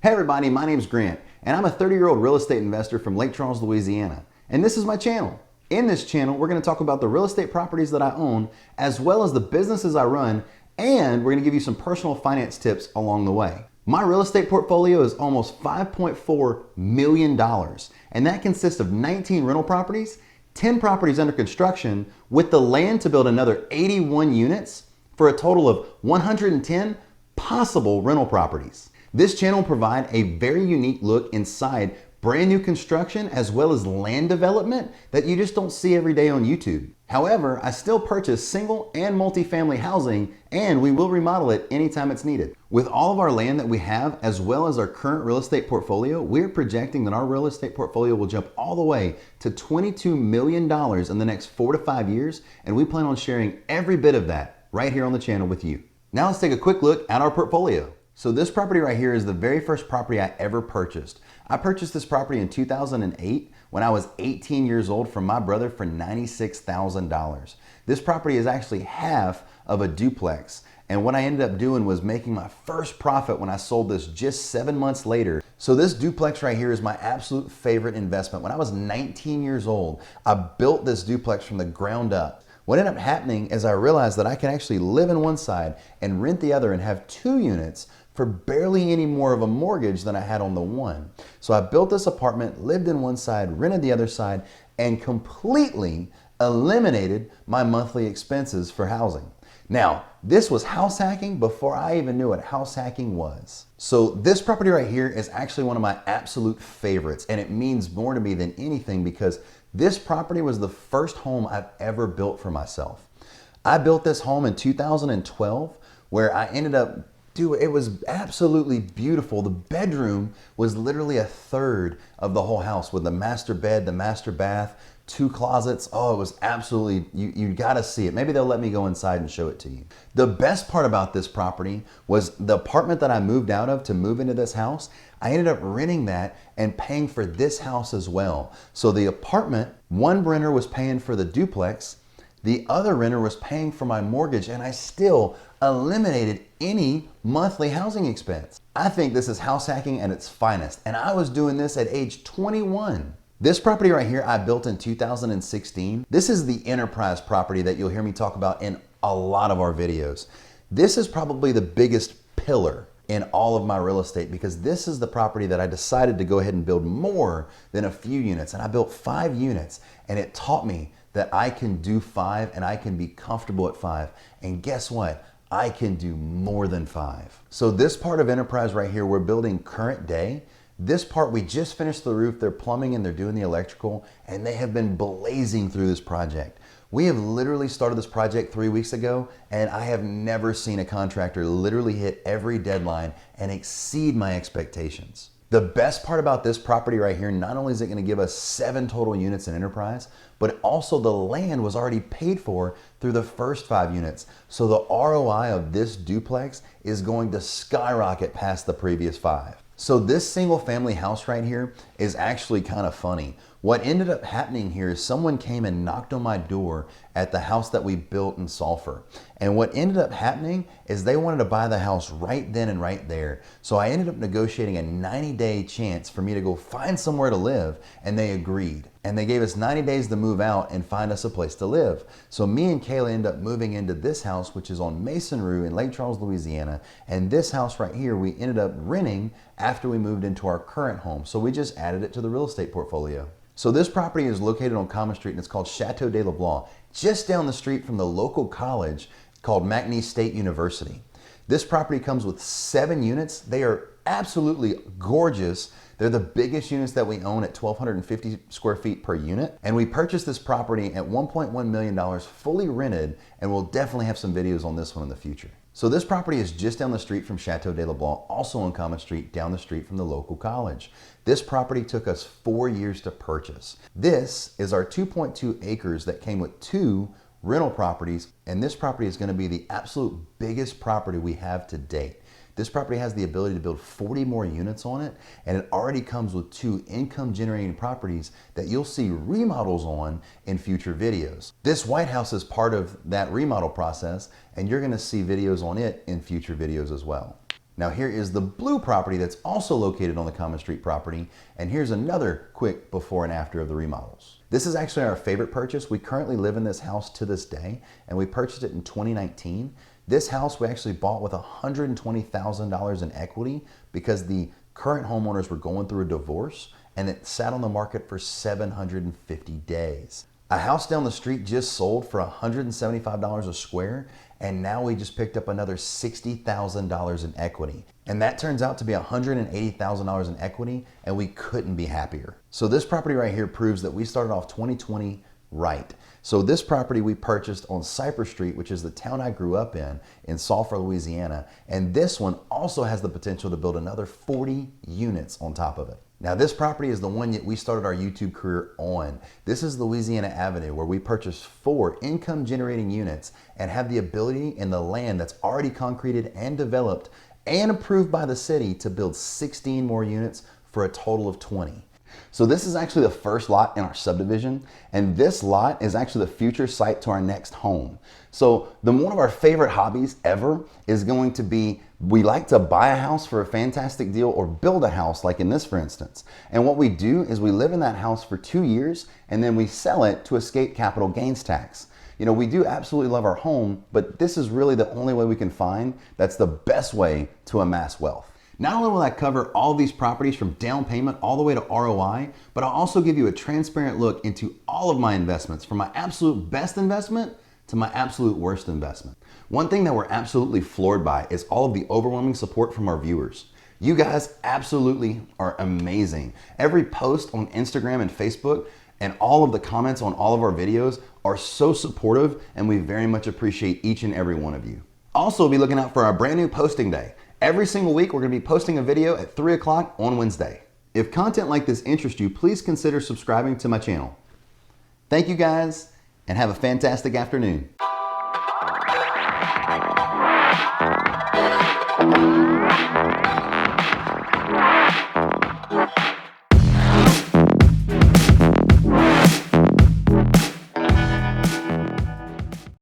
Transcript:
Hey everybody, my name's Grant, and I'm a 30-year-old real estate investor from Lake Charles, Louisiana. And this is my channel. In this channel, we're going to talk about the real estate properties that I own, as well as the businesses I run, and we're going to give you some personal finance tips along the way. My real estate portfolio is almost $5.4 million, and that consists of 19 rental properties, 10 properties under construction, with the land to build another 81 units for a total of 110 possible rental properties. This channel will provide a very unique look inside brand new construction as well as land development that you just don't see every day on YouTube. However, I still purchase single and multifamily housing, and we will remodel it anytime it's needed. With all of our land that we have, as well as our current real estate portfolio, we're projecting that our real estate portfolio will jump all the way to $22 million in the next 4 to 5 years, and we plan on sharing every bit of that right here on the channel with you. Now let's take a quick look at our portfolio. So this property right here is the very first property I ever purchased. I purchased this property in 2008 when I was 18 years old from my brother for $96,000. This property is actually half of a duplex. And what I ended up doing was making my first profit when I sold this just 7 months later. So this duplex right here is my absolute favorite investment. When I was 19 years old, I built this duplex from the ground up. What ended up happening is I realized that I can actually live in one side and rent the other and have 2 units for barely any more of a mortgage than I had on the one. So I built this apartment, lived in one side, rented the other side, and completely eliminated my monthly expenses for housing. Now, this was house hacking before I even knew what house hacking was. So this property right here is actually one of my absolute favorites, and it means more to me than anything because this property was the first home I've ever built for myself. I built this home in 2012 where I ended up it was absolutely beautiful. The bedroom was literally a third of the whole house with the master bed, the master bath, 2 closets. Oh, it was absolutely, you gotta see it. Maybe they'll let me go inside and show it to you. The best part about this property was the apartment that I moved out of to move into this house. I ended up renting that and paying for this house as well. So the apartment, one renter was paying for the duplex, the other renter was paying for my mortgage, and I still eliminated any monthly housing expense. I think this is house hacking at its finest, and I was doing this at age 21. This property right here I built in 2016. This is the enterprise property that you'll hear me talk about in a lot of our videos. This is probably the biggest pillar in all of my real estate because this is the property that I decided to go ahead and build more than a few units, and I built 5 units, and it taught me that I can do 5 and I can be comfortable at 5. And guess what? I can do more than 5. So this part of enterprise right here, we're building current day. This part, we just finished the roof, they're plumbing and they're doing the electrical, and they have been blazing through this project. We have literally started this project 3 weeks ago, and I have never seen a contractor literally hit every deadline and exceed my expectations. The best part about this property right here, not only is it going to give us 7 total units in enterprise, but also the land was already paid for through the first 5 units. So the ROI of this duplex is going to skyrocket past the previous 5. So this single family house right here is actually kind of funny. What ended up happening here is someone came and knocked on my door at the house that we built in Sulphur. And what ended up happening is they wanted to buy the house right then and right there. So I ended up negotiating a 90-day chance for me to go find somewhere to live, and they agreed. And they gave us 90 days to move out and find us a place to live. So me and Kayla ended up moving into this house, which is on Mason Rue in Lake Charles, Louisiana. And this house right here, we ended up renting after we moved into our current home. So we just added it to the real estate portfolio. So this property is located on Common Street, and it's called Chateau de la Blanc, just down the street from the local college called McNeese State University. This property comes with 7 units. They are absolutely gorgeous. They're the biggest units that we own at 1,250 square feet per unit. And we purchased this property at $1.1 million fully rented, and we'll definitely have some videos on this one in the future. So this property is just down the street from Chateau de la Blanc, also on Common Street, down the street from the local college. This property took us 4 years to purchase. This is our 2.2 acres that came with 2 rental properties, and this property is going to be the absolute biggest property we have to date. This property has the ability to build 40 more units on it, and it already comes with 2 income generating properties that you'll see remodels on in future videos. This White House is part of that remodel process, and you're gonna see videos on it in future videos as well. Now here is the blue property that's also located on the Common Street property, and here's another quick before and after of the remodels. This is actually our favorite purchase. We currently live in this house to this day, and we purchased it in 2019. This house we actually bought with $120,000 in equity because the current homeowners were going through a divorce, and it sat on the market for 750 days. A house down the street just sold for $175 a square, and now we just picked up another $60,000 in equity. And that turns out to be $180,000 in equity, and we couldn't be happier. So this property right here proves that we started off 2020 right. So this property we purchased on Cypress Street, which is the town I grew up in Sulphur, Louisiana. And this one also has the potential to build another 40 units on top of it. Now this property is the one that we started our YouTube career on. This is Louisiana Avenue, where we purchased 4 income generating units and have the ability in the land that's already concreted and developed and approved by the city to build 16 more units for a total of 20. So this is actually the first lot in our subdivision, and this lot is actually the future site to our next home. So one of our favorite hobbies ever is going to be, we like to buy a house for a fantastic deal or build a house like in this for instance. And what we do is we live in that house for 2 years and then we sell it to escape capital gains tax. You know, we do absolutely love our home, but this is really the only way we can find that's the best way to amass wealth. Not only will I cover all of these properties from down payment all the way to ROI, but I'll also give you a transparent look into all of my investments, from my absolute best investment to my absolute worst investment. One thing that we're absolutely floored by is all of the overwhelming support from our viewers. You guys absolutely are amazing. Every post on Instagram and Facebook and all of the comments on all of our videos are so supportive, and we very much appreciate each and every one of you. Also, be looking out for our brand new posting day. Every single week, we're going to be posting a video at 3 o'clock on Wednesday. If content like this interests you, please consider subscribing to my channel. Thank you guys, and have a fantastic afternoon.